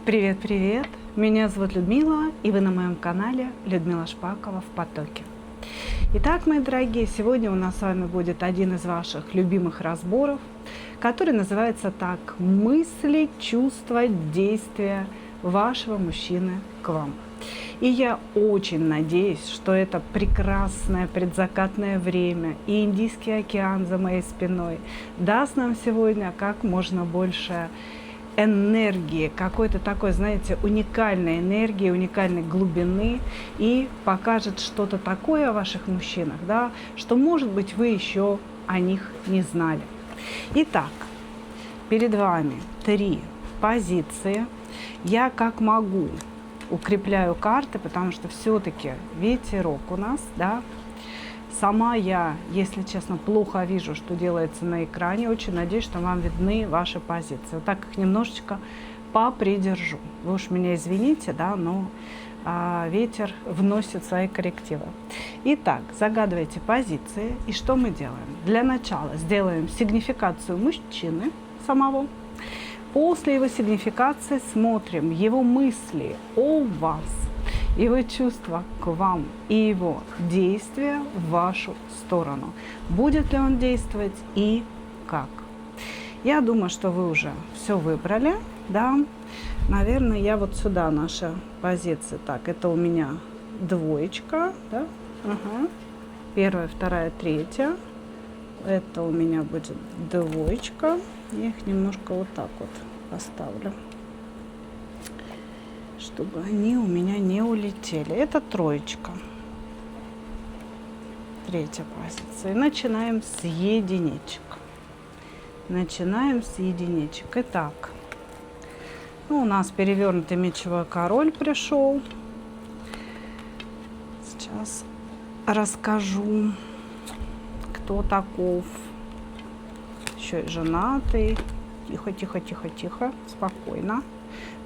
Привет-привет! Меня зовут Людмила, и вы на моем канале Людмила Шпакова в потоке. Итак, мои дорогие, сегодня у нас с вами будет один из ваших любимых разборов, который называется так: мысли, чувства, действия вашего мужчины к вам. И я очень надеюсь, что это прекрасное предзакатное время и Индийский океан за моей спиной даст нам сегодня как можно больше энергии, какой-то такой, знаете, уникальной энергии, уникальной глубины, и покажет что-то такое о ваших мужчинах, да, что, может быть, вы еще о них не знали. Итак, перед вами 3 позиции. Я как могу укрепляю карты, потому что все-таки ветерок у нас, да. Сама я, если честно, плохо вижу, что делается на экране. Очень надеюсь, что вам видны ваши позиции. Вот так их немножечко попридержу. Вы уж меня извините, да, но ветер вносит свои коррективы. Итак, загадывайте позиции. И что мы делаем? Для начала сделаем сигнификацию мужчины самого. После его сигнификации смотрим его мысли о вас, его чувства к вам и его действия в вашу сторону. Будет ли он действовать и как? Я думаю, что вы уже все выбрали, да. Наверное, я вот сюда наши позиции. Так, это у меня 2, да? Ага. 1, 2, 3. Это у меня будет 2. Я их немножко вот так вот поставлю, чтобы они у меня не улетели. Это 3. 3 позиция. И начинаем с единичек. Итак, у нас перевернутый мечевой король пришел. Сейчас расскажу, кто таков. Еще и женатый. Тихо, спокойно.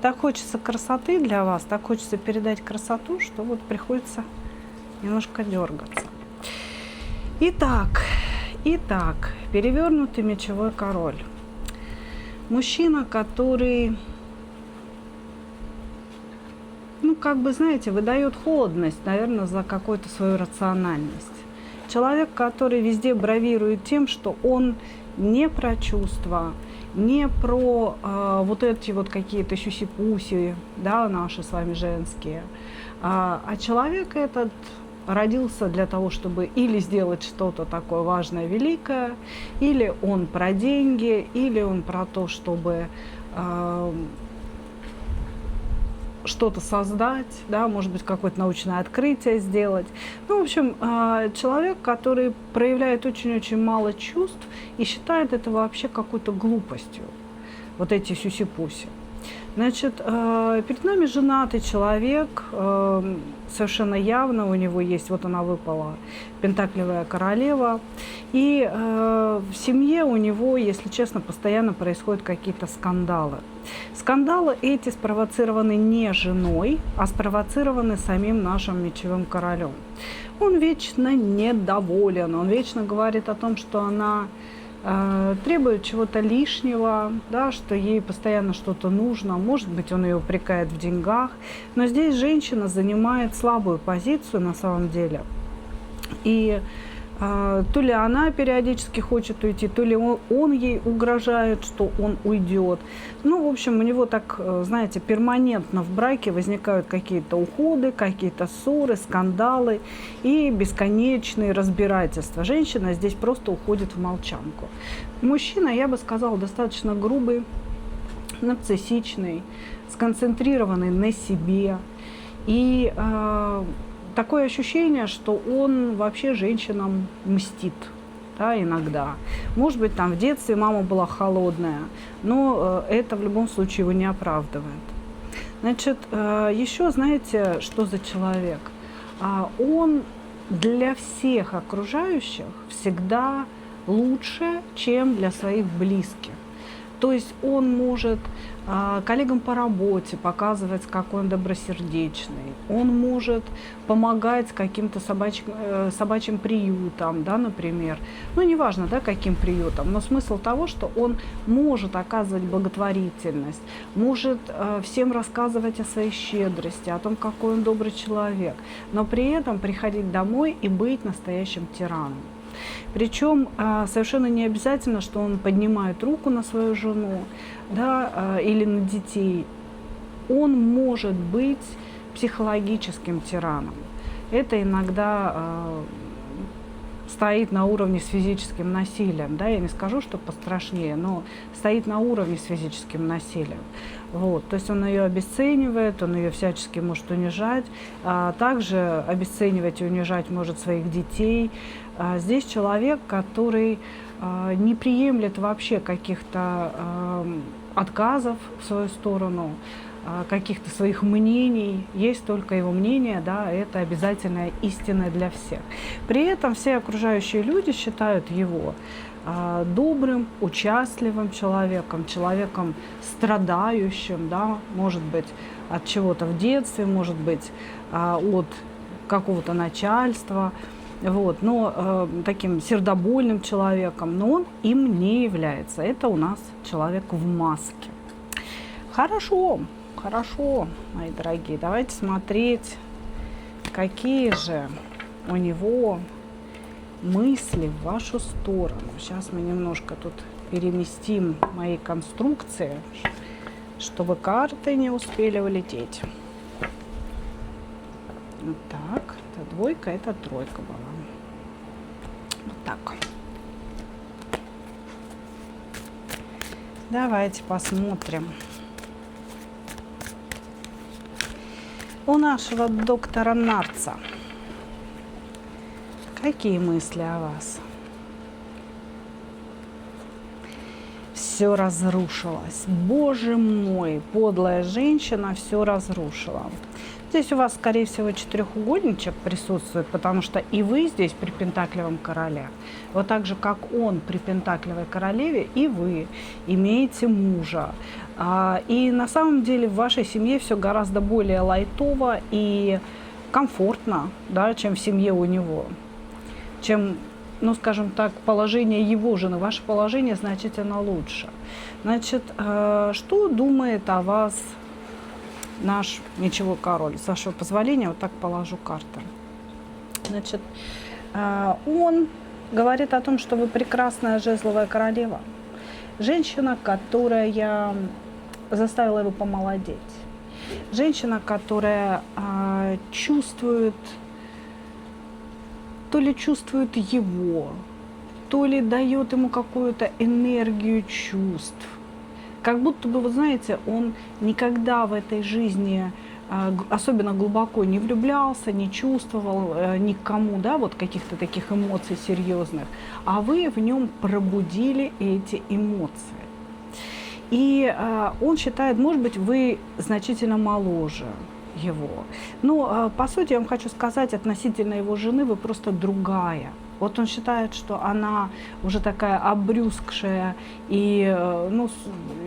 Так хочется красоты для вас, так хочется передать красоту, что вот приходится немножко дергаться. Итак, перевернутый мечевой король. Мужчина, который, знаете, выдает холодность, наверное, за какую-то свою рациональность. Человек, который везде бравирует тем, что он не про чувства, не про вот эти вот какие-то сюси-пуси, да, наши с вами женские. А человек этот родился для того, чтобы или сделать что-то такое важное, великое, или он про деньги, или он про то, чтобы что-то создать, да, может быть, какое-то научное открытие сделать. В общем, человек, который проявляет очень-очень мало чувств и считает это вообще какой-то глупостью, вот эти сюси-пуси. Значит, перед нами женатый человек, совершенно явно у него есть, вот она выпала, пентаклевая королева, и в семье у него, если честно, постоянно происходят какие-то скандалы. Скандалы эти спровоцированы не женой, а спровоцированы самим нашим мечевым королем. Он вечно недоволен, он вечно говорит о том, что она требует чего-то лишнего, да, что ей постоянно что-то нужно. Может быть, он ее упрекает в деньгах. Но здесь женщина занимает слабую позицию на самом деле. И то ли она периодически хочет уйти, то ли он ей угрожает, что он уйдет. В общем, у него так, знаете, перманентно в браке возникают какие-то уходы, какие-то ссоры, скандалы и бесконечные разбирательства. Женщина здесь просто уходит в молчанку. Мужчина, я бы сказала, достаточно грубый, нарциссичный, сконцентрированный на себе. И такое ощущение, что он вообще женщинам мстит, да, иногда. Может быть, там в детстве мама была холодная, но это в любом случае его не оправдывает. Значит, еще знаете, что за человек? Он для всех окружающих всегда лучше, чем для своих близких. То есть он может коллегам по работе показывать, какой он добросердечный. Он может помогать каким-то собачьим приютам, да, например. Ну, неважно, да, каким приютом, но смысл того, что он может оказывать благотворительность, может всем рассказывать о своей щедрости, о том, какой он добрый человек, но при этом приходить домой и быть настоящим тираном. Причем совершенно не обязательно, что он поднимает руку на свою жену, да, или на детей. Он может быть психологическим тираном. Это иногда стоит на уровне с физическим насилием. Да? Я не скажу, что пострашнее, но стоит на уровне с физическим насилием. Вот. То есть он ее обесценивает, он ее всячески может унижать, а также обесценивать и унижать может своих детей. Здесь человек, который не приемлет вообще каких-то отказов в свою сторону, каких-то своих мнений, есть только его мнение, да, это обязательная истина для всех. При этом все окружающие люди считают его добрым, участливым человеком, человеком страдающим, да, может быть, от чего-то в детстве, может быть, от какого-то начальства, вот, но таким сердобольным человеком, но он им не является. Это у нас человек в маске. Хорошо, хорошо, мои дорогие, давайте смотреть, какие же у него мысли в вашу сторону. Сейчас мы немножко тут переместим мои конструкции, чтобы карты не успели улететь. Вот так, это двойка, это тройка была. Вот так. Давайте посмотрим. У нашего доктора Нарца какие мысли о вас? Все разрушилось. Боже мой, подлая женщина все разрушила. Здесь у вас, скорее всего, четырехугольничек присутствует, потому что и вы здесь при пентаклевом короле. Вот так же, как он при пентаклевой королеве, и вы имеете мужа. И на самом деле в вашей семье все гораздо более лайтово и комфортно, да, чем в семье у него. Чем, ну, скажем так, положение его жены. Ваше положение значительно лучше. Значит, что думает о вас наш мечевой король? С вашего позволения, вот так положу карты. Значит, он говорит о том, что вы прекрасная жезловая королева. Женщина, которая заставила его помолодеть. Женщина, которая чувствует, то ли чувствует его, то ли дает ему какую-то энергию чувств. Как будто бы, вы знаете, он никогда в этой жизни особенно глубоко не влюблялся, не чувствовал ни к кому, да, вот каких-то таких эмоций серьезных, а вы в нем пробудили эти эмоции. И он считает, может быть, вы значительно моложе его. Но, по сути, я вам хочу сказать, относительно его жены вы просто другая. Вот он считает, что она уже такая обрюзгшая и, ну,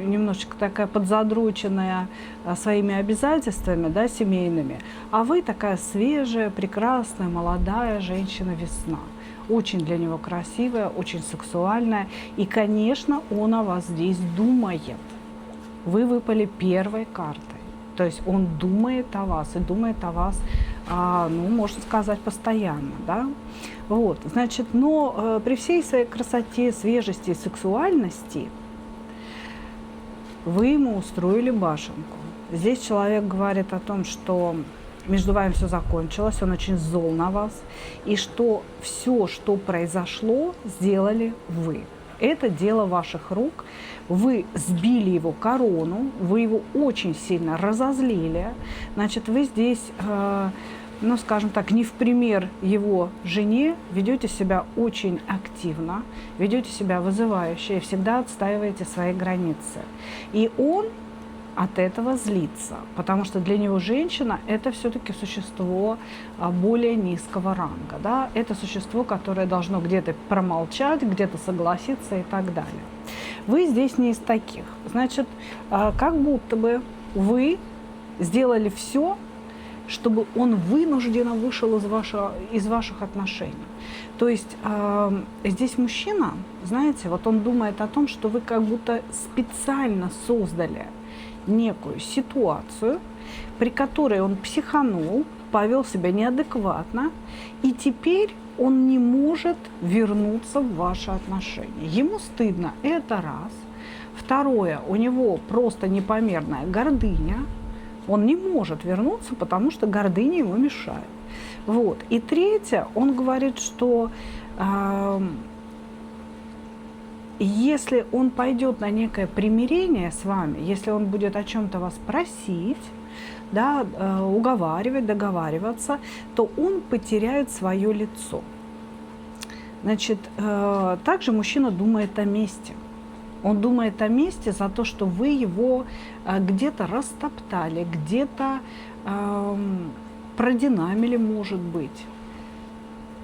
немножечко такая подзадроченная своими обязательствами, да, семейными, а вы такая свежая, прекрасная, молодая женщина-весна. Очень для него красивая, очень сексуальная. И, конечно, он о вас здесь думает. Вы выпали первой картой. То есть он думает о вас и думает о вас, ну, можно сказать, постоянно, да. Вот, значит, но при всей своей красоте, свежести и сексуальности вы ему устроили башенку. Здесь человек говорит о том, что между вами все закончилось, он очень зол на вас, и что все, что произошло, сделали вы. Это дело ваших рук. Вы сбили его корону, вы его очень сильно разозлили. Значит, вы здесь, ну, скажем так, не в пример его жене ведете себя очень активно, ведете себя вызывающе и всегда отстаиваете свои границы. И он от этого злится, потому что для него женщина – это все-таки существо более низкого ранга. Да? Это существо, которое должно где-то промолчать, где-то согласиться и так далее. Вы здесь не из таких. Значит, как будто бы вы сделали все, чтобы он вынужденно вышел из ваших отношений. То есть здесь мужчина, знаете, вот он думает о том, что вы как будто специально создали некую ситуацию, при которой он психанул, повел себя неадекватно, и теперь он не может вернуться в ваши отношения. Ему стыдно, это раз. Второе, у него просто непомерная гордыня. Он не может вернуться, потому что гордыня ему мешает. Вот. И третье, он говорит, что если он пойдет на некое примирение с вами, если он будет о чем-то вас просить, да, уговаривать, договариваться, то он потеряет свое лицо. Значит, также мужчина думает о мести. Он думает о мести за то, что вы его где-то растоптали, где-то продинамили, может быть.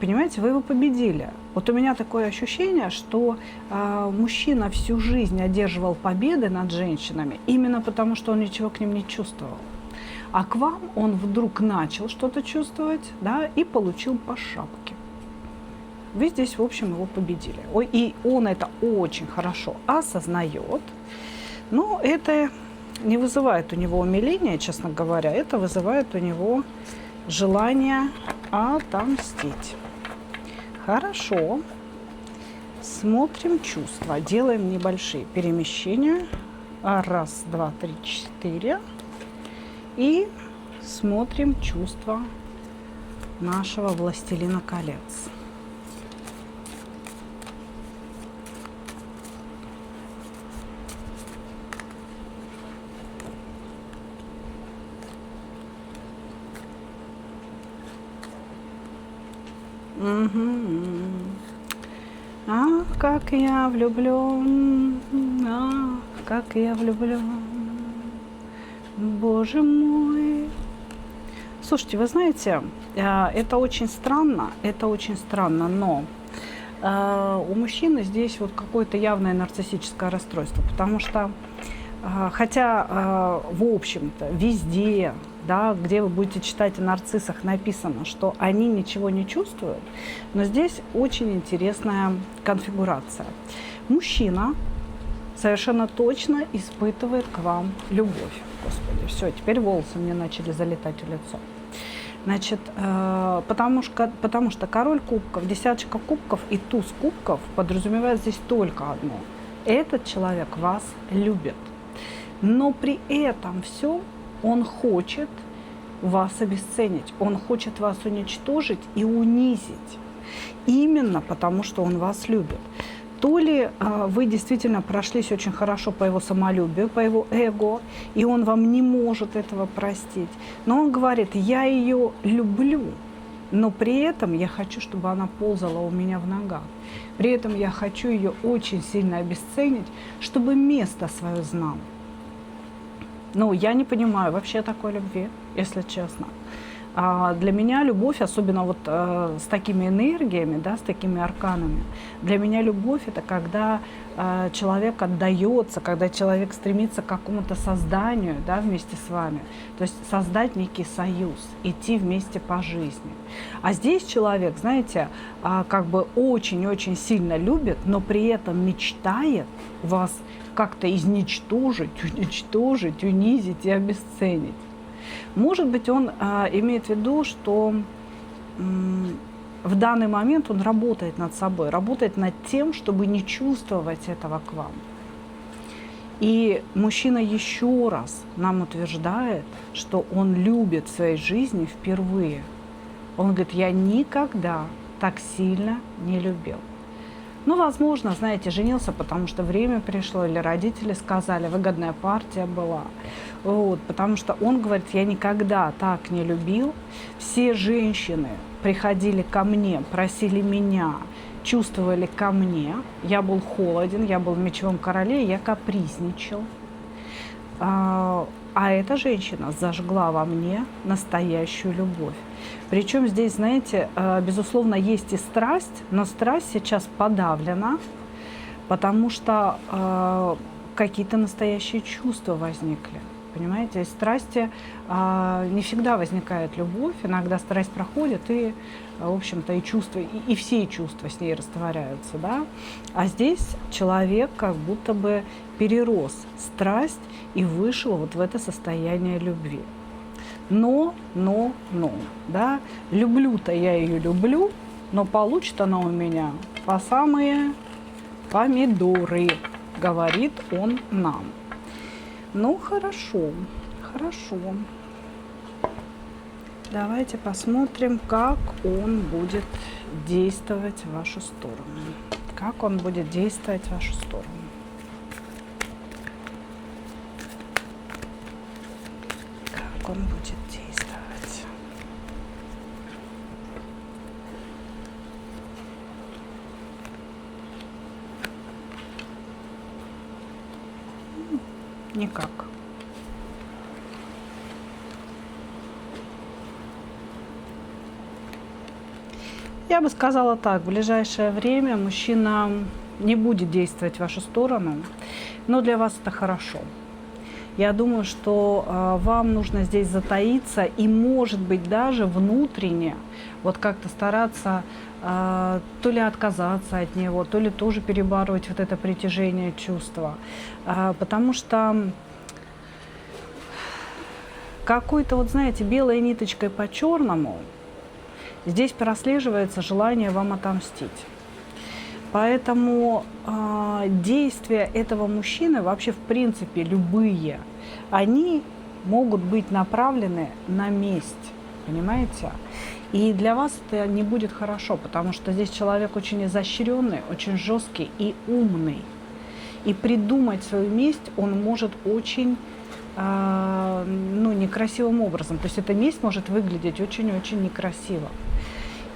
Понимаете, вы его победили. Вот у меня такое ощущение, что мужчина всю жизнь одерживал победы над женщинами именно потому, что он ничего к ним не чувствовал. А к вам он вдруг начал что-то чувствовать, да, и получил по шапке. Вы здесь, в общем, его победили. И он это очень хорошо осознает, но это не вызывает у него умиления, честно говоря, это вызывает у него желание отомстить. Хорошо. Смотрим чувства. Делаем небольшие перемещения. Раз, два, три, четыре. И смотрим чувства нашего властелина колец. Ах, как я влюблен, ах, как я влюблен, Боже мой. Слушайте, вы знаете, это очень странно, но у мужчины здесь вот какое-то явное нарциссическое расстройство, потому что, хотя, в общем-то, везде, да, где вы будете читать о нарциссах, написано, что они ничего не чувствуют, но здесь очень интересная конфигурация. Мужчина совершенно точно испытывает к вам любовь. Господи, все, теперь волосы мне начали залетать в лицо. Значит, потому что король кубков, десяточка кубков и туз кубков подразумевает здесь только одно. Этот человек вас любит, но при этом все он хочет вас обесценить, он хочет вас уничтожить и унизить, именно потому что он вас любит. То ли вы действительно прошлись очень хорошо по его самолюбию, по его эго, и он вам не может этого простить. Но он говорит, я ее люблю, но при этом я хочу, чтобы она ползала у меня в ногах. При этом я хочу ее очень сильно обесценить, чтобы место свое знал. Ну, я не понимаю вообще такой любви, если честно. Для меня любовь, особенно вот с такими энергиями, да, с такими арканами, для меня любовь – это когда человек отдается, когда человек стремится к какому-то созданию, да, вместе с вами, то есть создать некий союз, идти вместе по жизни. А здесь человек, знаете, как бы очень-очень сильно любит, но при этом мечтает вас как-то изничтожить, уничтожить, унизить и обесценить. Может быть, он имеет в виду, что в данный момент он работает над собой, работает над тем, чтобы не чувствовать этого к вам. И мужчина еще раз нам утверждает, что он любит в своей жизни впервые. Он говорит, я никогда так сильно не любил. Ну, возможно, знаете, женился, потому что время пришло, или родители сказали, выгодная партия была. Вот, потому что он говорит, я никогда так не любил. Все женщины приходили ко мне, просили меня, чувствовали ко мне. Я был холоден, я был в мечевом короле, я капризничал. А эта женщина зажгла во мне настоящую любовь. Причем здесь, знаете, безусловно, есть и страсть, но страсть сейчас подавлена, потому что какие-то настоящие чувства возникли. Понимаете, из страсти не всегда возникает любовь, иногда страсть проходит, и, в общем-то, и чувства, и все чувства с ней растворяются, да. А здесь человек как будто бы перерос страсть и вышел вот в это состояние любви. Но, да, люблю-то я ее люблю, но получит она у меня по самые помидоры, говорит он нам. Ну, хорошо, хорошо. Давайте посмотрим, как он будет действовать в вашу сторону. Как он будет действовать в вашу сторону. Как он будет действовать. Никак. Я бы сказала так, в ближайшее время мужчина не будет действовать в вашу сторону, но для вас это хорошо. Я думаю, что вам нужно здесь затаиться и, может быть, даже внутренне вот как-то стараться то ли отказаться от него, то ли тоже перебороть вот это притяжение чувства. Потому что какой-то, вот знаете, белой ниточкой по черному здесь прослеживается желание вам отомстить. Поэтому действия этого мужчины, вообще в принципе любые, они могут быть направлены на месть, понимаете? И для вас это не будет хорошо, потому что здесь человек очень изощренный, очень жесткий и умный. И придумать свою месть он может очень некрасивым образом. То есть эта месть может выглядеть очень-очень некрасиво.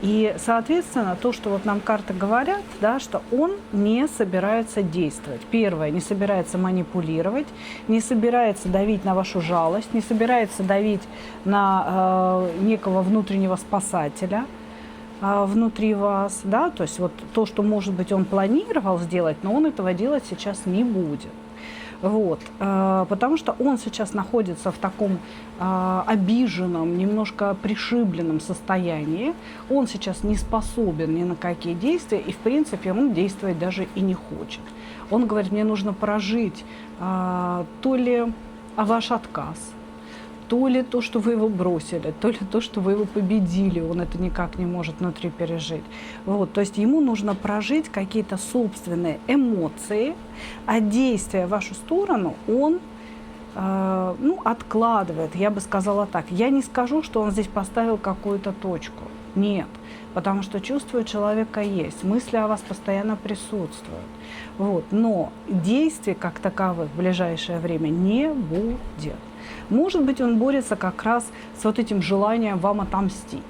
И, соответственно, то, что вот нам карты говорят, да, что он не собирается действовать. Первое, не собирается манипулировать, не собирается давить на вашу жалость, не собирается давить на некого внутреннего спасателя внутри вас, да, то есть вот то, что, может быть, он планировал сделать, но он этого делать сейчас не будет. Вот, потому что он сейчас находится в таком обиженном, немножко пришибленном состоянии. Он сейчас не способен ни на какие действия, и, в принципе, он действовать даже и не хочет. Он говорит, мне нужно прожить то ли ваш отказ, то ли то, что вы его бросили, то ли то, что вы его победили, он это никак не может внутри пережить. Вот, то есть ему нужно прожить какие-то собственные эмоции, а действия в вашу сторону он откладывает, я бы сказала так. Я не скажу, что он здесь поставил какую-то точку. Нет, потому что чувство у человека есть, мысли о вас постоянно присутствуют. Вот, но действий как таковых в ближайшее время не будет. Может быть, он борется как раз с вот этим желанием вам отомстить.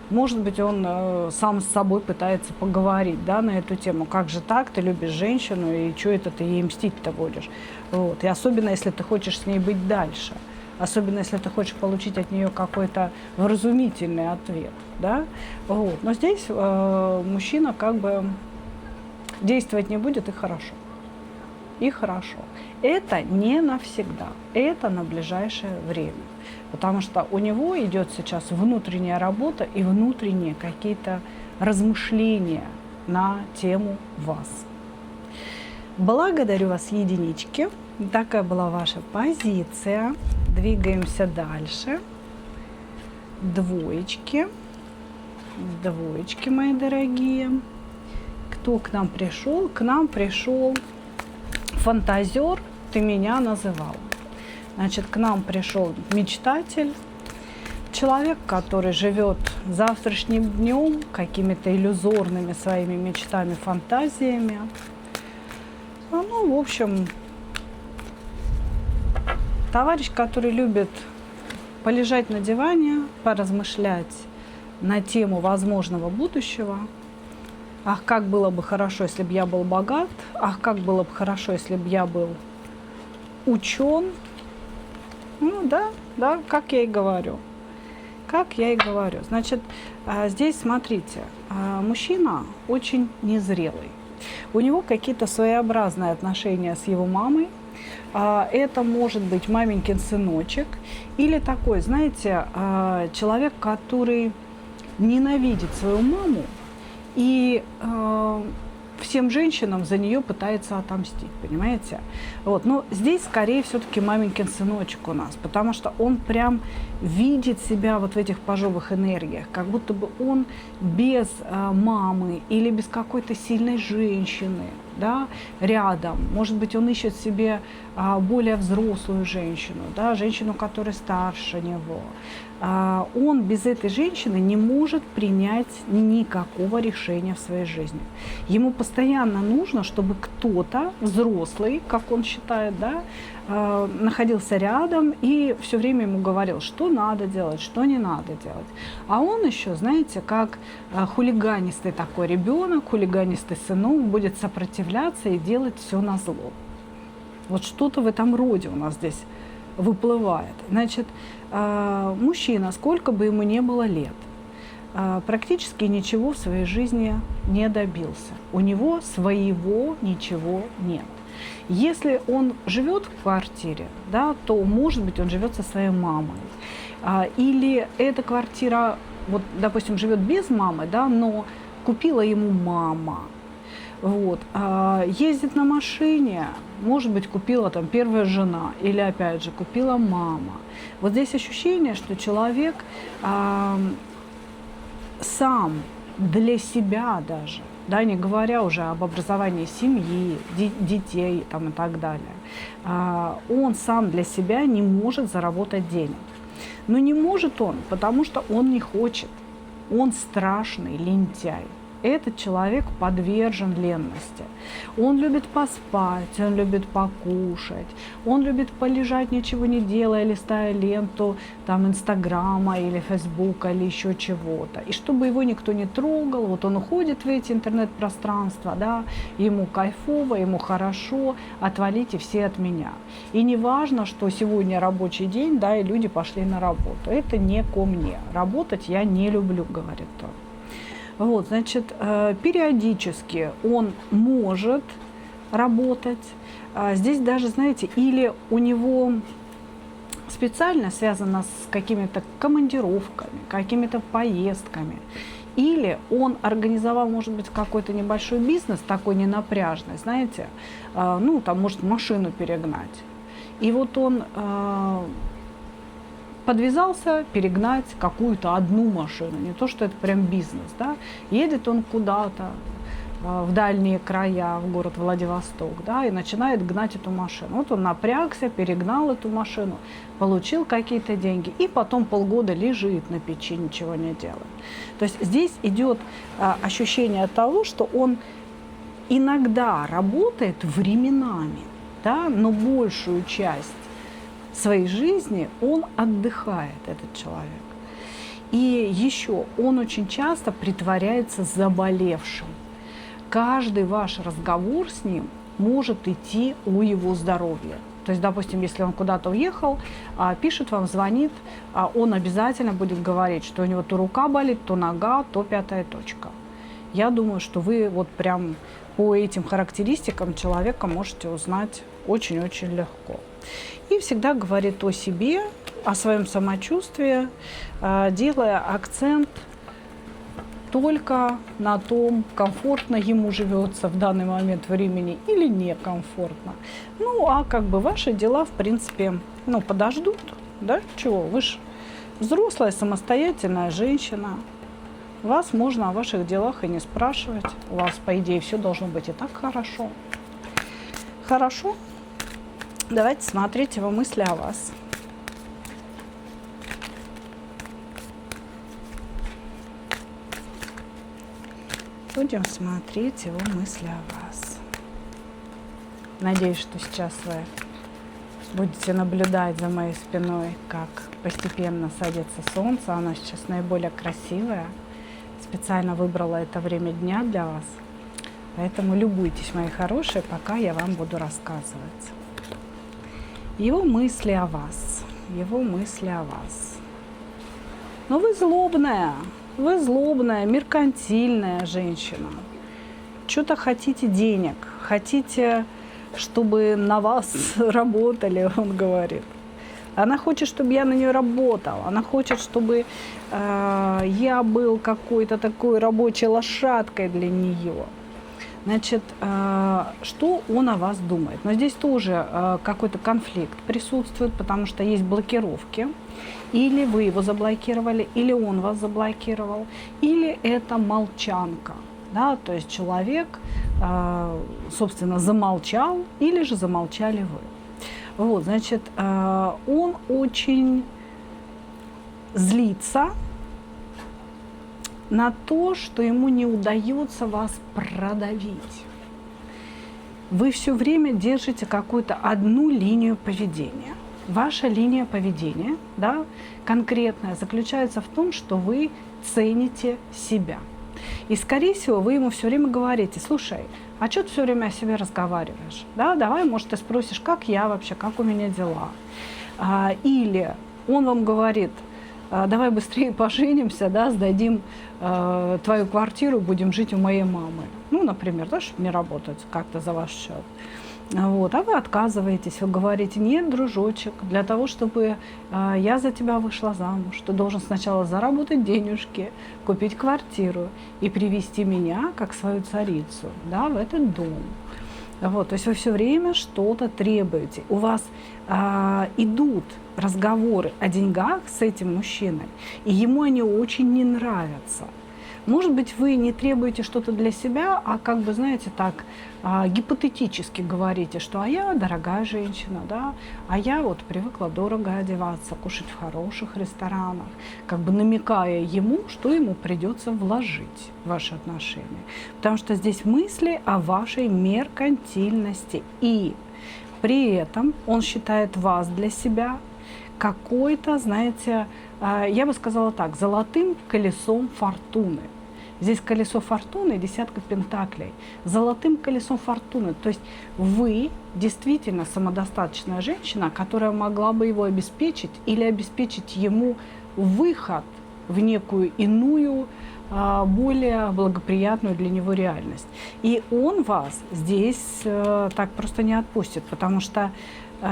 Может быть, он сам с собой пытается поговорить, да, на эту тему. Как же так, ты любишь женщину, и что это ты ей мстить-то будешь? Вот. И особенно, если ты хочешь с ней быть дальше. Особенно, если ты хочешь получить от нее какой-то вразумительный ответ. Да? Вот. Но здесь мужчина как бы действовать не будет, и хорошо. И хорошо. Это не навсегда, это на ближайшее время. Потому что у него идет сейчас внутренняя работа и внутренние какие-то размышления на тему вас. Благодарю вас, единички. Такая была ваша позиция. Двигаемся дальше. Двоечки. Двоечки, мои дорогие. Кто к нам пришел? К нам пришел фантазер, ты меня называл. Значит, к нам пришел мечтатель, человек, который живет завтрашним днем, какими-то иллюзорными своими мечтами, фантазиями. В общем, товарищ, который любит полежать на диване, поразмышлять на тему возможного будущего. Ах, как было бы хорошо, если бы я был богат. Ах, как было бы хорошо, если бы я был учен. Да, как я и говорю. Как я и говорю. Значит, здесь, смотрите, мужчина очень незрелый. У него какие-то своеобразные отношения с его мамой. Это может быть маменькин сыночек или такой, знаете, человек, который ненавидит свою маму и всем женщинам за нее пытается отомстить, понимаете? Вот. Но здесь скорее все-таки маменькин сыночек у нас, потому что он прям видит себя вот в этих пажовых энергиях, как будто бы он без мамы или без какой-то сильной женщины, да, рядом. Может быть, он ищет себе более взрослую женщину, да, женщину, которая старше него. Он без этой женщины не может принять никакого решения в своей жизни. Ему постоянно нужно, чтобы кто-то взрослый, как он считает, да, находился рядом и все время ему говорил, что надо делать, что не надо делать. А он еще, знаете, как хулиганистый такой ребенок, хулиганистый сынок будет сопротивляться и делать все назло. Вот что-то в этом роде у нас здесь выплывает. Значит, мужчина, сколько бы ему ни было лет, практически ничего в своей жизни не добился. У него своего ничего нет. Если он живет в квартире, да, то, может быть, он живет со своей мамой. Или эта квартира, вот, допустим, живет без мамы, да, но купила ему мама. Вот. Ездит на машине, может быть, купила там первая жена, или, опять же, купила мама. Вот здесь ощущение, что человек сам для себя даже, да, не говоря уже об образовании семьи, детей там, и так далее, он сам для себя не может заработать денег. Но не может он, потому что он не хочет, он страшный лентяй. Этот человек подвержен ленности. Он любит поспать, он любит покушать, он любит полежать, ничего не делая, листая ленту там Инстаграма или Фейсбука или еще чего-то. И чтобы его никто не трогал, вот он уходит в эти интернет-пространства, да, ему кайфово, ему хорошо, отвалите все от меня. И не важно, что сегодня рабочий день, да, и люди пошли на работу. Это не ко мне. Работать я не люблю, говорит он. Вот, значит, периодически он может работать. Здесь даже, знаете, или у него специально связано с какими-то командировками, какими-то поездками, или он организовал, может быть, какой-то небольшой бизнес, такой ненапряжный, знаете, ну, там, может, машину перегнать. И вот он подвязался перегнать какую-то одну машину, не то, что это прям бизнес, да, едет он куда-то в дальние края, в город Владивосток, да, и начинает гнать эту машину. Вот он напрягся, перегнал эту машину, получил какие-то деньги, и потом полгода лежит на печи, ничего не делает. То есть здесь идет ощущение того, что он иногда работает временами, да, но большую часть своей жизни он отдыхает, этот человек. И еще он очень часто притворяется заболевшим. Каждый ваш разговор с ним может идти о его здоровье. То есть, допустим, если он куда-то уехал, пишет вам, звонит, он обязательно будет говорить, что у него то рука болит, то нога, то пятая точка. Я думаю, что вы вот прям по этим характеристикам человека можете узнать очень-очень легко. И всегда говорит о себе, о своем самочувствии, делая акцент только на том, комфортно ему живется в данный момент времени или некомфортно. Ну, а как бы ваши дела, в принципе, ну, подождут, да? Чего? Вы же взрослая, самостоятельная женщина. Вас можно о ваших делах и не спрашивать. У вас, по идее, все должно быть и так хорошо. Хорошо? Давайте смотреть его мысли о вас. Будем смотреть его мысли о вас. Надеюсь, что сейчас вы будете наблюдать за моей спиной, как постепенно садится солнце. Оно сейчас наиболее красивое. Специально выбрала это время дня для вас. Поэтому любуйтесь, мои хорошие, пока я вам буду рассказывать. Его мысли о вас. Его мысли о вас. Но вы злобная, меркантильная женщина. что-то хотите денег, хотите, чтобы на вас работали, он говорит. Она хочет, чтобы я на нее работал. Она хочет, чтобы я был какой-то такой рабочей лошадкой для нее. Значит, что он о вас думает? Но здесь тоже какой-то конфликт присутствует, потому что есть блокировки. Или вы его заблокировали, или он вас заблокировал, или это молчанка. Да? То есть человек, собственно, замолчал, или же замолчали вы. Вот, значит, он очень злится на то, что ему не удается вас продавить. Вы все время держите какую-то одну линию поведения. Ваша линия поведения, да, конкретная, заключается в том, что вы цените себя. И, скорее всего, вы ему все время говорите: слушай, а что ты все время о себе разговариваешь? Да, давай, может, ты спросишь, как я вообще, как у меня дела? Или он вам говорит: давай быстрее поженимся, да, сдадим твою квартиру, будем жить у моей мамы. Ну, например, да, чтобы не работать как-то за ваш счет. Вот, а вы отказываетесь, вы говорите: нет, дружочек, для того, чтобы я за тебя вышла замуж, ты должен сначала заработать денежки, купить квартиру и привести меня, как свою царицу, да, в этот дом. Вот, то есть вы все время что-то требуете. У вас идут разговоры о деньгах с этим мужчиной, и ему они очень не нравятся. Может быть, вы не требуете что-то для себя, а как бы, знаете, так, гипотетически говорите, что я дорогая женщина, да, а я вот привыкла дорого одеваться, кушать в хороших ресторанах, как бы намекая ему, что ему придется вложить в ваши отношения. Потому что здесь мысли о вашей меркантильности. И при этом он считает вас для себя какой-то, знаете, я бы сказала так, золотым колесом фортуны. Здесь колесо фортуны, десятка пентаклей, золотым колесом фортуны. То есть вы действительно самодостаточная женщина, которая могла бы его обеспечить или обеспечить ему выход в некую иную, более благоприятную для него реальность. И он вас здесь так просто не отпустит, потому что,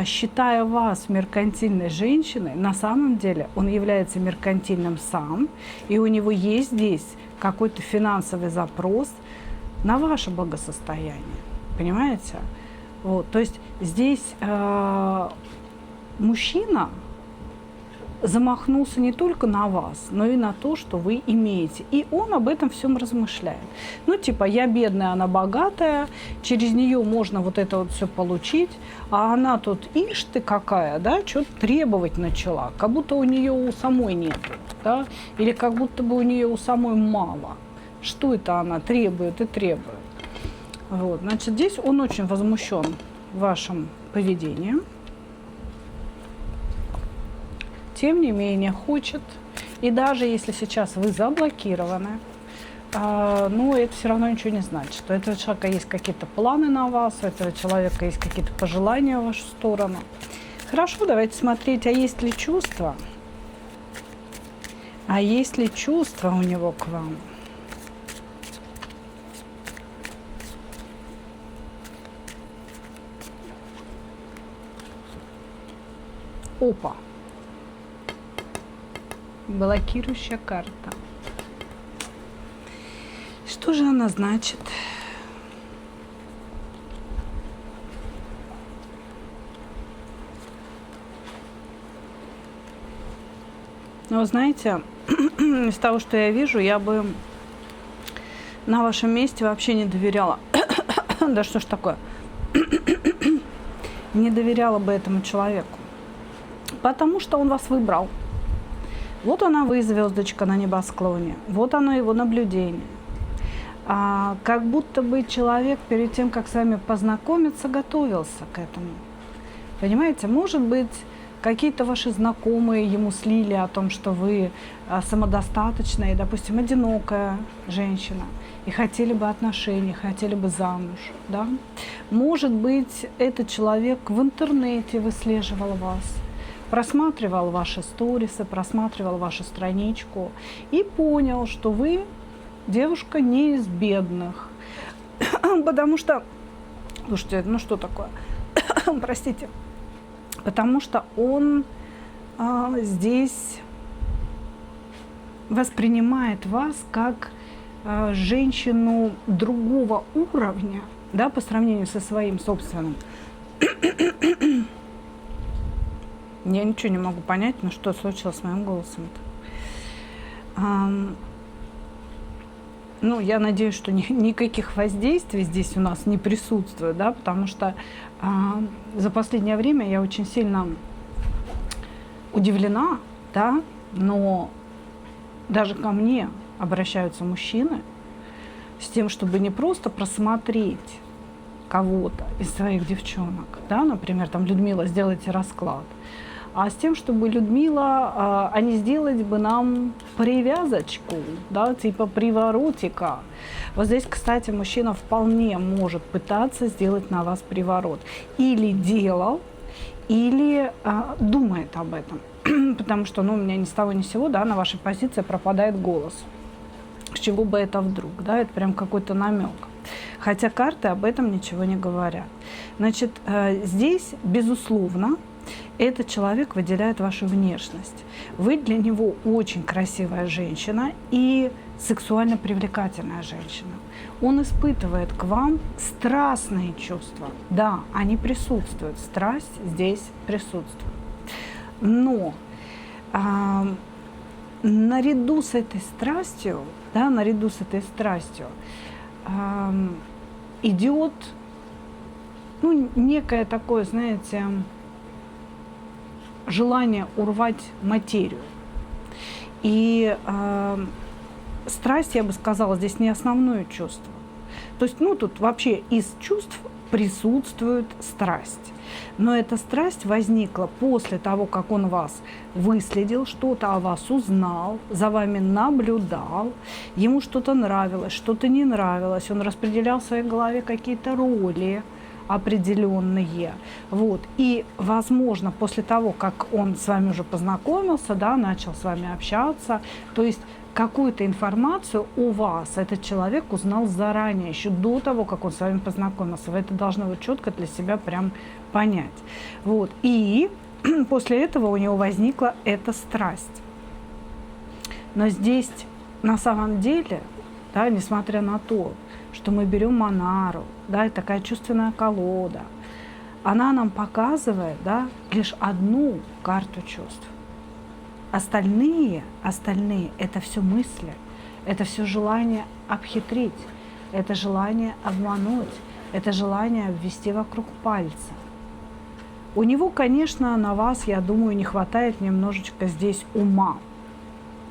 считая вас меркантильной женщиной, на самом деле он является меркантильным сам, и у него есть здесь какой-то финансовый запрос на ваше благосостояние. Понимаете? Вот, то есть здесь мужчина замахнулся не только на вас, но и на то, что вы имеете. И он об этом всем размышляет. Ну, типа, я бедная, она богатая, через нее можно вот это вот все получить, а она тут, ишь ты какая, да, что-то требовать начала, как будто у нее у самой нет, да, или как будто бы у нее у самой мало. Что это она требует и требует? Вот, значит, здесь он очень возмущен вашим поведением. Тем не менее, хочет, и даже если сейчас вы заблокированы, но это все равно ничего не значит. У этого человека есть какие-то планы на вас, у этого человека есть какие-то пожелания в вашу сторону. Хорошо, давайте смотреть, а есть ли чувства? А есть ли чувства у него к вам? Опа! Блокирующая карта. Что же она значит? Ну, знаете, из того, что я вижу, я бы на вашем месте вообще не доверяла. Да что ж такое? Не доверяла бы этому человеку. Потому что он вас выбрал. Вот она, вы, звездочка на небосклоне. Вот оно, его наблюдение. Как будто бы человек перед тем, как с вами познакомиться, готовился к этому. Понимаете, может быть, какие-то ваши знакомые ему слили о том, что вы самодостаточная и, допустим, одинокая женщина, и хотели бы отношений, хотели бы замуж. Да? Может быть, этот человек в интернете выслеживал вас, просматривал ваши сторисы, просматривал вашу страничку и понял, что вы девушка не из бедных, Потому что, слушайте, ну что такое? Простите. Потому что он здесь воспринимает вас как женщину другого уровня, да, по сравнению со своим собственным. Я ничего не могу понять, но что случилось с моим голосом-то. Ну, я надеюсь, что никаких воздействий здесь у нас не присутствует, да, потому что за последнее время я очень сильно удивлена, да, но даже ко мне обращаются мужчины с тем, чтобы не просто просмотреть кого-то из своих девчонок, да, например, там, Людмила, сделайте расклад, а с тем, чтобы, Людмила, а не сделать бы нам привязочку, да, типа приворотика. Вот здесь, кстати, мужчина вполне может пытаться сделать на вас приворот. Или делал, или думает об этом. Потому что, ну, у меня ни с того ни с сего, да, на вашей позиции пропадает голос. С чего бы это вдруг, да, это прям какой-то намек. Хотя карты об этом ничего не говорят. Значит, здесь, безусловно, этот человек выделяет вашу внешность. Вы для него очень красивая женщина и сексуально привлекательная женщина. Он испытывает к вам страстные чувства. Да, они присутствуют, страсть здесь присутствует. Но наряду с этой страстью, да, идет, ну, некое такое, знаете, желание урвать материю. И страсть, я бы сказала, здесь не основное чувство. То есть, ну, тут вообще из чувств присутствует страсть. Но эта страсть возникла после того, как он вас выследил, что-то о вас узнал, за вами наблюдал, ему что-то нравилось, что-то не нравилось, он распределял в своей голове какие-то роли определенные. Вот. И, возможно, после того, как он с вами уже познакомился, да, начал с вами общаться, то есть какую-то информацию о вас этот человек узнал заранее, еще до того, как он с вами познакомился. Вы это должны вот четко для себя прям понять. Вот. И после этого у него возникла эта страсть. Но здесь на самом деле, да, несмотря на то, что мы берем Монару, да, и такая чувственная колода, она нам показывает, да, лишь одну карту чувств. Остальные – это все мысли, это все желание обхитрить, это желание обмануть, это желание обвести вокруг пальца. У него, конечно, на вас, я думаю, не хватает немножечко здесь ума,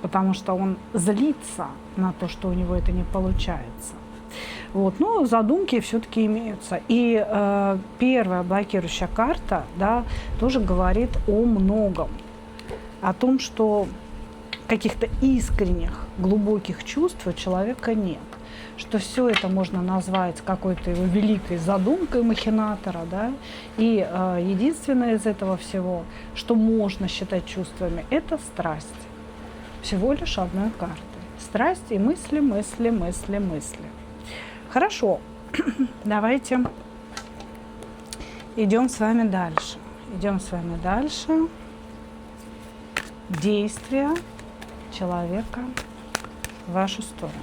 потому что он злится на то, что у него это не получается. Вот. Но задумки все-таки имеются. И первая блокирующая карта, да, тоже говорит о многом. О том, что каких-то искренних, глубоких чувств у человека нет. Что все это можно назвать какой-то его великой задумкой махинатора, да, и единственное из этого всего, что можно считать чувствами, это страсть. Всего лишь одной карты. Страсть и мысли, мысли, мысли, мысли. Хорошо, давайте идем с вами дальше. Идем с вами дальше. Действия человека в вашу сторону.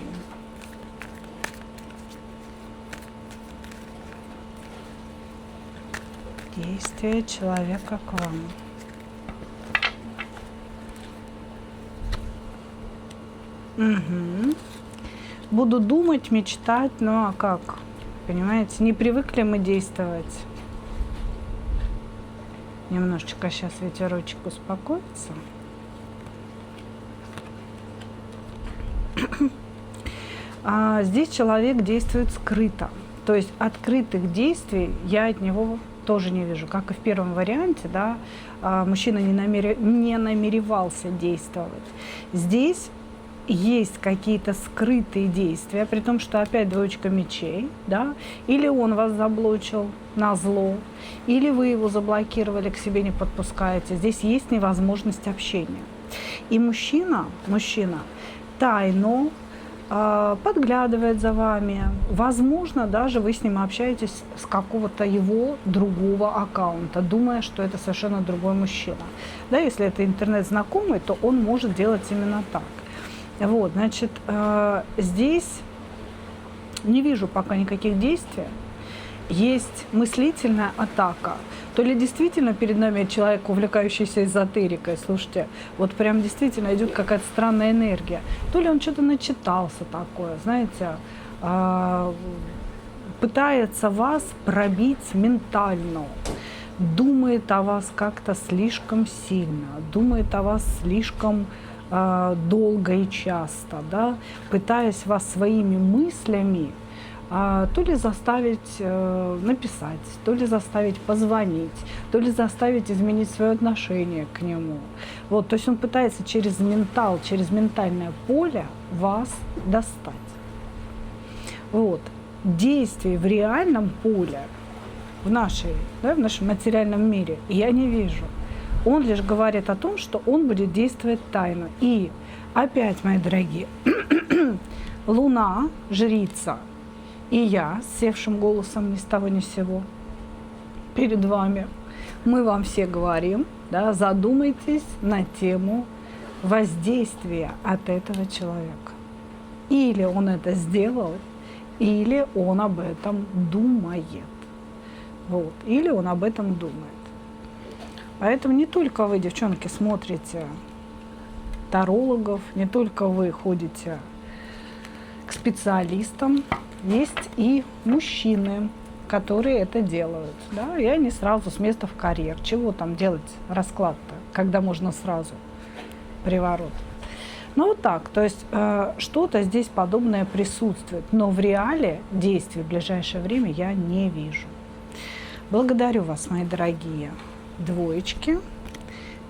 Действия человека к вам. Угу. Буду думать, мечтать, ну а как? Понимаете, не привыкли мы действовать. Немножечко сейчас ветерочек успокоится. Здесь человек действует скрыто. То есть открытых действий я от него тоже не вижу. Как и в первом варианте, да, мужчина не намеревался действовать. Здесь есть какие-то скрытые действия, при том, что опять двоечка мечей, да, или он вас заблочил на зло, или вы его заблокировали, к себе не подпускаете. Здесь есть невозможность общения. И мужчина тайно подглядывает за вами. Возможно, даже вы с ним общаетесь с какого-то его другого аккаунта, думая, что это совершенно другой мужчина. Да, если это интернет-знакомый, то он может делать именно так. Вот, значит, здесь не вижу пока никаких действий. Есть мыслительная атака. То ли действительно перед нами человек, увлекающийся эзотерикой, слушайте, вот прям действительно идет какая-то странная энергия, то ли он что-то начитался такое, знаете, пытается вас пробить ментально, думает о вас как-то слишком сильно, думает о вас слишком долго и часто, да, пытаясь вас своими мыслями то ли заставить написать, то ли заставить позвонить, то ли заставить изменить свое отношение к нему. Вот, то есть он пытается через ментал, через ментальное поле вас достать. Вот. Действий в реальном поле, в нашем материальном мире я не вижу. Он лишь говорит о том, что он будет действовать тайно. И опять, мои дорогие, Луна, жрица, и я, с севшим голосом ни с того ни с сего, перед вами, мы вам все говорим, да, задумайтесь на тему воздействия от этого человека. Или он это сделал, или он об этом думает. Вот. Или он об этом думает. Поэтому не только вы, девчонки, смотрите тарологов, не только вы ходите к специалистам, есть и мужчины, которые это делают. Да? И они сразу с места в карьер. Чего там делать расклад-то, когда можно сразу приворот? Ну вот так, то есть что-то здесь подобное присутствует, но в реале действий в ближайшее время я не вижу. Благодарю вас, мои дорогие двоечки.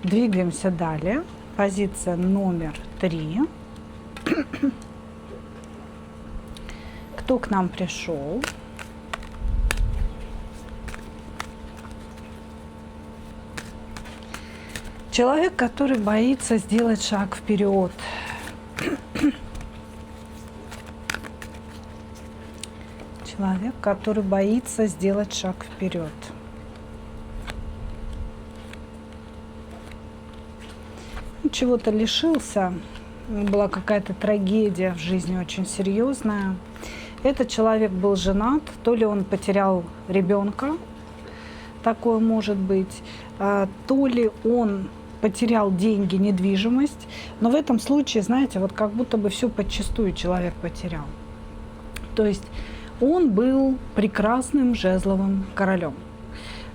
Двигаемся далее. Позиция номер 3. Кто к нам пришел? Человек, который боится сделать шаг вперед. Человек, который боится сделать шаг вперед. Чего-то лишился, была какая-то трагедия в жизни очень серьезная. Этот человек был женат, то ли он потерял ребенка, такое может быть, то ли он потерял деньги, недвижимость. Но в этом случае, знаете, вот как будто бы все подчистую человек потерял. То есть он был прекрасным жезловым королем,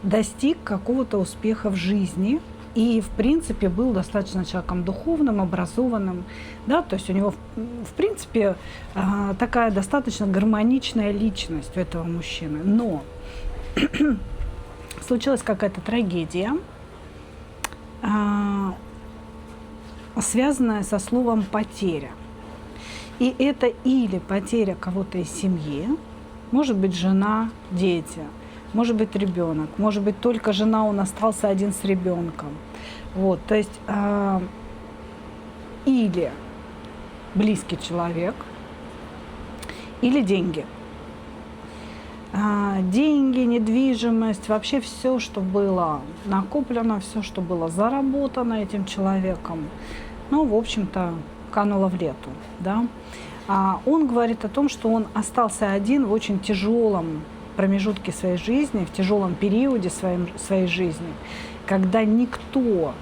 достиг какого-то успеха в жизни и, в принципе, был достаточно человеком духовным, образованным, да, то есть у него, в принципе, такая достаточно гармоничная личность у этого мужчины. Но случилась какая-то трагедия, связанная со словом «потеря». И это или потеря кого-то из семьи, может быть, жена, дети, может быть, ребенок, может быть, только жена, он остался один с ребенком. Вот, то есть или близкий человек, или деньги. Деньги, недвижимость, вообще все, что было накоплено, все, что было заработано этим человеком, ну, в общем-то, кануло в лету, да. Он говорит о том, что он остался один в очень тяжелом промежутке своей жизни, в тяжелом периоде своей жизни, когда никто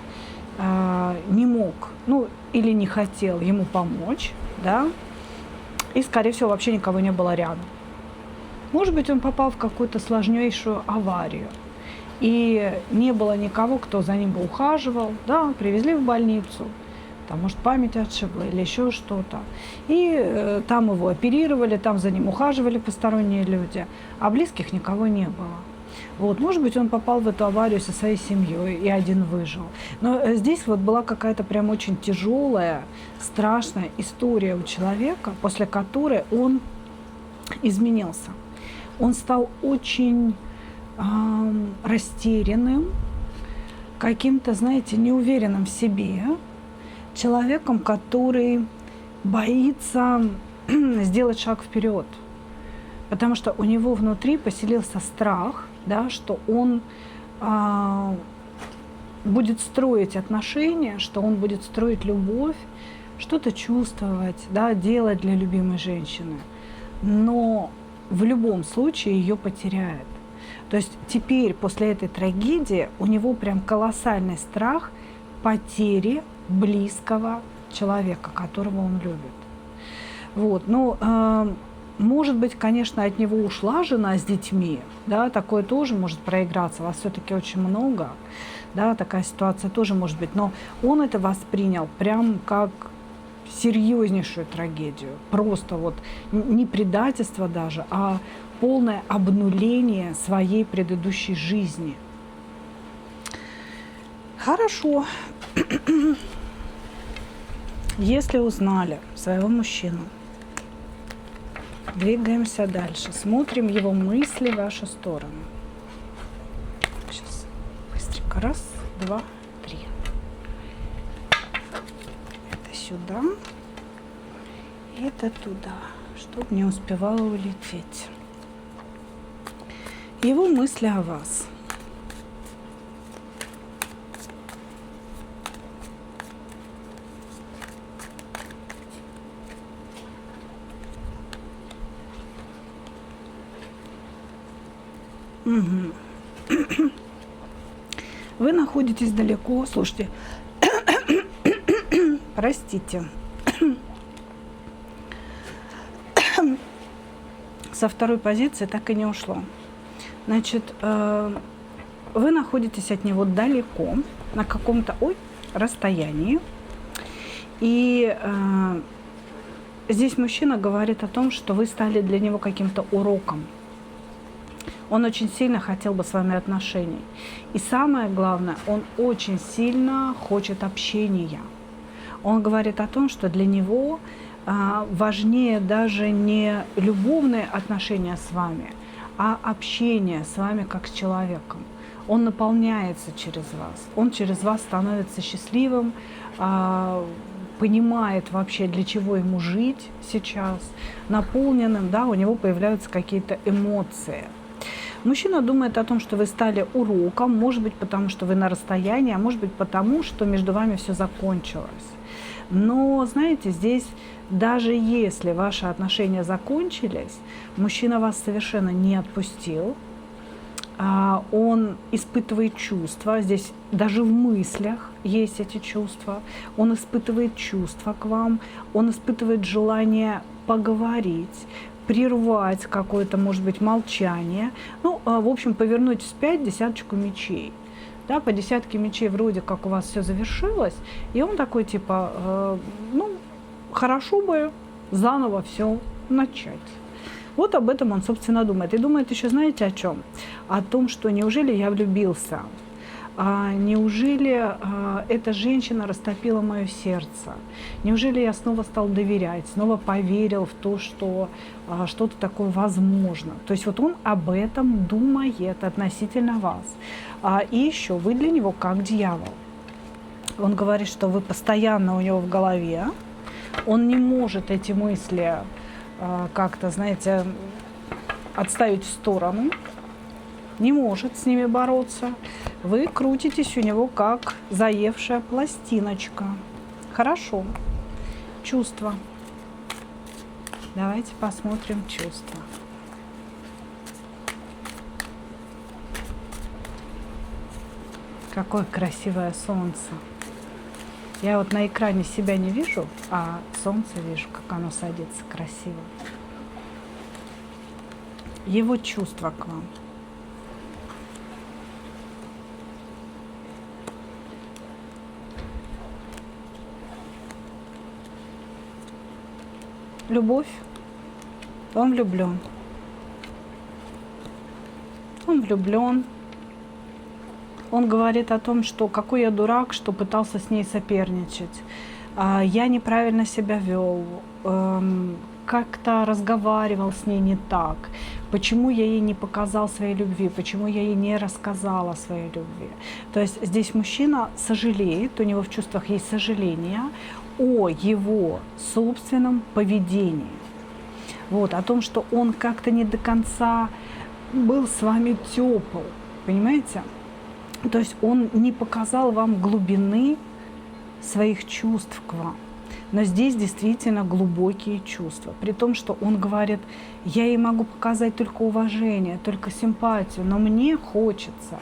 не мог, ну, или не хотел ему помочь, да, и, скорее всего, вообще никого не было рядом. Может быть, он попал в какую-то сложнейшую аварию, и не было никого, кто за ним бы ухаживал, да, привезли в больницу, там, может, память отшибла или еще что-то. И там его оперировали, там за ним ухаживали посторонние люди, а близких никого не было. Вот, может быть, он попал в эту аварию со своей семьей и один выжил. Но здесь вот была какая-то прям очень тяжелая, страшная история у человека, после которой он изменился. Он стал очень растерянным, каким-то, знаете, неуверенным в себе, человеком, который боится сделать шаг вперед, потому что у него внутри поселился страх, да, что он будет строить отношения, что он будет строить любовь, что-то чувствовать, да, делать для любимой женщины, но в любом случае ее потеряет. То есть теперь, после этой трагедии, у него прям колоссальный страх потери близкого человека, которого он любит. Вот. Ну, может быть, конечно, от него ушла жена с детьми, да, такое тоже может проиграться, вас все-таки очень много, да, такая ситуация тоже может быть, но он это воспринял прям как серьезнейшую трагедию, просто вот не предательство даже, а полное обнуление своей предыдущей жизни. Хорошо. Если узнали своего мужчину, двигаемся дальше. Смотрим его мысли в вашу сторону. Сейчас быстренько. Раз, два, три. Это сюда. Это туда, чтобы не успевало улететь. Его мысли о вас. Угу. Вы находитесь далеко, слушайте, простите, со второй позиции так и не ушло. Значит, вы находитесь от него далеко, на каком-то расстоянии, и здесь мужчина говорит о том, что вы стали для него каким-то уроком. Он очень сильно хотел бы с вами отношений. И самое главное, он очень сильно хочет общения. Он говорит о том, что для него важнее даже не любовные отношения с вами, а общение с вами как с человеком. Он наполняется через вас. Он через вас становится счастливым, понимает вообще, для чего ему жить сейчас, наполненным, да, у него появляются какие-то эмоции. Мужчина думает о том, что вы стали уроком, может быть, потому что вы на расстоянии, а может быть, потому что между вами все закончилось. Но, знаете, здесь даже если ваши отношения закончились, мужчина вас совершенно не отпустил, он испытывает чувства, здесь даже в мыслях есть эти чувства, он испытывает чувства к вам, он испытывает желание поговорить, прервать какое-то, может быть, молчание, ну, в общем, повернуть вспять десяточку мечей. Да, по десятке мечей вроде как у вас все завершилось, и он такой типа, ну, хорошо бы заново все начать. Вот об этом он, собственно, думает. И думает еще, знаете, о чем? О том, что неужели я влюбился? Неужели эта женщина растопила мое сердце? Неужели я снова стал доверять, снова поверил в то, что что-то такое возможно? То есть вот он об этом думает относительно вас. И еще вы для него как дьявол. Он говорит, что вы постоянно у него в голове, он не может эти мысли как-то, знаете, отставить в сторону, не может с ними бороться. Вы крутитесь у него как заевшая пластиночка. Хорошо. Чувства. Давайте посмотрим чувства. Какое красивое солнце. Я вот на экране себя не вижу, а солнце вижу, как оно садится красиво. Его чувства к вам. Любовь. Он влюблен. Он влюблен. Он говорит о том, что какой я дурак, что пытался с ней соперничать. Я неправильно себя вел, как-то разговаривал с ней не так. Почему я ей не показал своей любви, почему я ей не рассказала о своей любви. То есть здесь мужчина сожалеет, у него в чувствах есть сожаление о его собственном поведении. Вот, о том, что он как-то не до конца был с вами тепл, понимаете? То есть он не показал вам глубины своих чувств к вам. Но здесь действительно глубокие чувства. При том, что он говорит, я ей могу показать только уважение, только симпатию, но мне хочется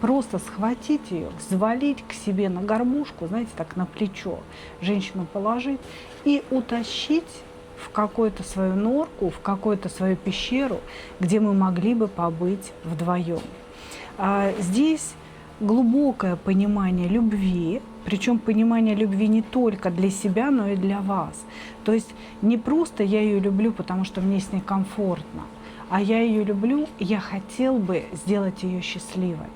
просто схватить ее, взвалить к себе на горбушку, знаете, так на плечо, женщину положить и утащить в какую-то свою норку, в какую-то свою пещеру, где мы могли бы побыть вдвоем. Здесь глубокое понимание любви, причем понимание любви не только для себя, но и для вас. То есть не просто я ее люблю, потому что мне с ней комфортно, а я ее люблю, и я хотел бы сделать ее счастливой.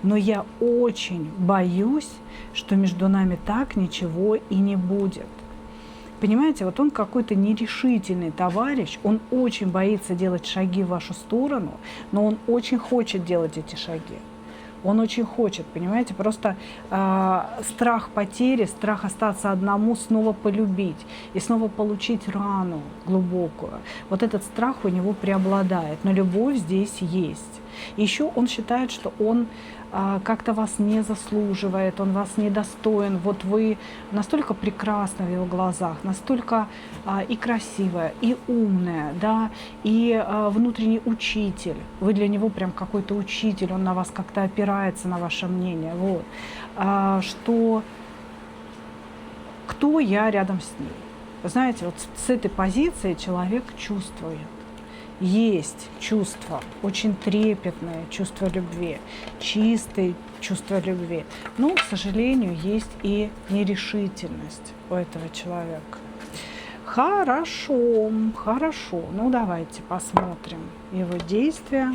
Но я очень боюсь, что между нами так ничего и не будет. Понимаете, вот он какой-то нерешительный товарищ, он очень боится делать шаги в вашу сторону, но он очень хочет делать эти шаги. Он очень хочет, понимаете, просто страх потери, страх остаться одному, снова полюбить и снова получить рану глубокую. Вот этот страх у него преобладает, но любовь здесь есть. Еще он считает, что он как-то вас не заслуживает, он вас недостоин. Вот вы настолько прекрасны в его глазах, настолько и красивая, и умная, да, и внутренний учитель. Вы для него прям какой-то учитель, он на вас как-то опирается, на ваше мнение. Вот. Что кто я рядом с ней? Вы знаете, вот с этой позиции человек чувствует. Есть чувство, очень трепетное чувство любви, чистое чувство любви. Но, к сожалению, есть и нерешительность у этого человека. Хорошо, хорошо. Ну, давайте посмотрим его действия.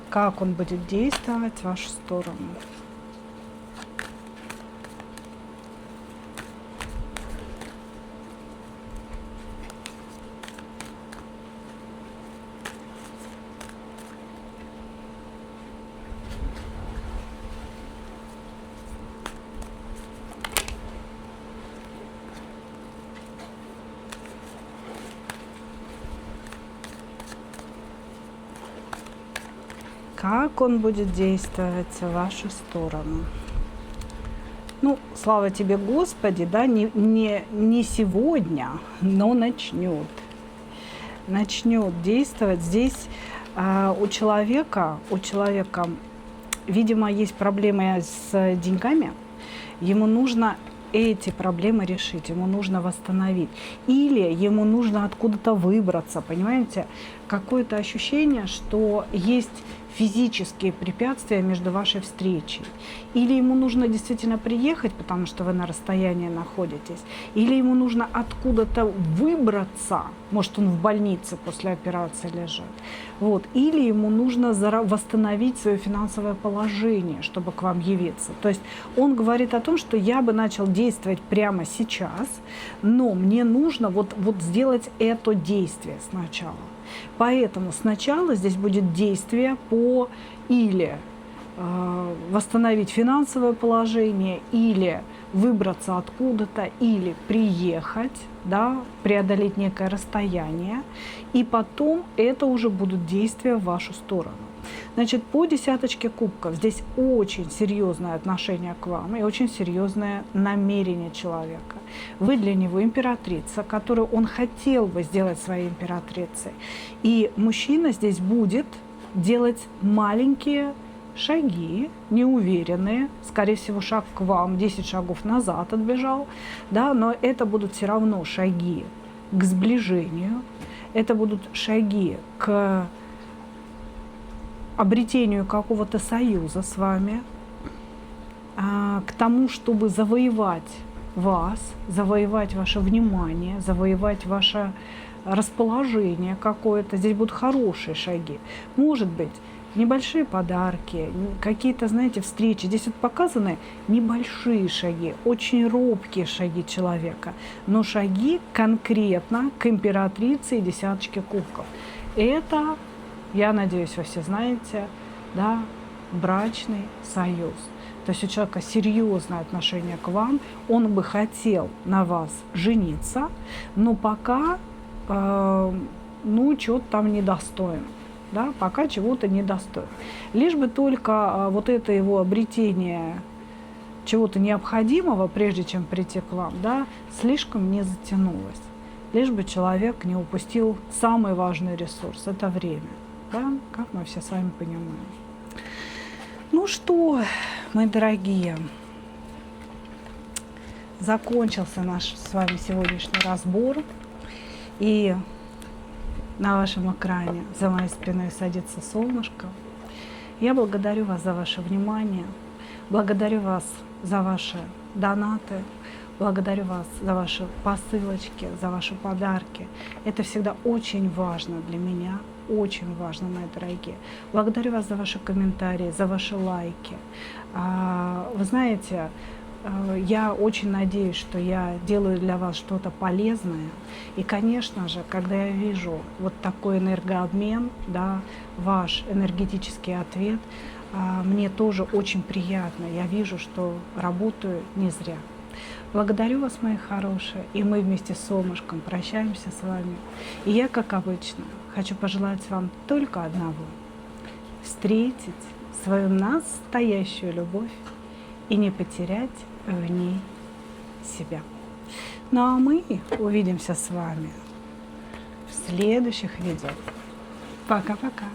Как он будет действовать в вашу сторону. Как он будет действовать в вашу сторону? Ну, слава тебе, Господи, да, не сегодня, но начнет. Начнет действовать. Здесь у человека, видимо, есть проблемы с деньгами. Ему нужно эти проблемы решить, ему нужно восстановить. Или ему нужно откуда-то выбраться, понимаете? Какое-то ощущение, что есть физические препятствия между вашей встречей. Или ему нужно действительно приехать, потому что вы на расстоянии находитесь, или ему нужно откуда-то выбраться, может, он в больнице после операции лежит, вот. Или ему нужно восстановить свое финансовое положение, чтобы к вам явиться. То есть он говорит о том, что я бы начал действовать прямо сейчас, но мне нужно вот сделать это действие сначала. Поэтому сначала здесь будет действие по или восстановить финансовое положение, или выбраться откуда-то, или приехать, да, преодолеть некое расстояние, и потом это уже будут действия в вашу сторону. Значит, по десяточке кубков здесь очень серьезное отношение к вам и очень серьезное намерение человека. Вы для него императрица, которую он хотел бы сделать своей императрицей. И мужчина здесь будет делать маленькие шаги, неуверенные, скорее всего, шаг к вам, 10 шагов назад отбежал, да, но это будут все равно шаги к сближению, это будут шаги к обретению какого-то союза с вами, к тому, чтобы завоевать вас, завоевать ваше внимание, завоевать ваше расположение какое-то. Здесь будут хорошие шаги. Может быть, небольшие подарки, какие-то, знаете, встречи. Здесь вот показаны небольшие шаги, очень робкие шаги человека, но шаги конкретно к императрице и десяточке кубков. Это, я надеюсь, вы все знаете, да, брачный союз. то есть у человека серьезное отношение к вам, он бы хотел на вас жениться, но пока, что-то там недостоин, да, пока чего-то недостоин. Лишь бы только вот это его обретение чего-то необходимого, прежде чем прийти к вам, да, слишком не затянулось. Лишь бы человек не упустил самый важный ресурс – это время, да, как мы все с вами понимаем. Ну что, мои дорогие, закончился наш с вами сегодняшний разбор. И на вашем экране за моей спиной садится солнышко. Я благодарю вас за ваше внимание, благодарю вас за ваши донаты, благодарю вас за ваши посылочки, за ваши подарки. Это всегда очень важно для меня, очень важно, мои дорогие. Благодарю вас за ваши комментарии, за ваши лайки. Вы знаете, я очень надеюсь, что я делаю для вас что-то полезное. И, конечно же, когда я вижу вот такой энергообмен, да, ваш энергетический ответ, мне тоже очень приятно. Я вижу, что работаю не зря. Благодарю вас, мои хорошие, и мы вместе с солнышком прощаемся с вами. И я, как обычно, хочу пожелать вам только одного – встретить свою настоящую любовь и не потерять в ней себя. Ну а мы увидимся с вами в следующих видео. Пока-пока.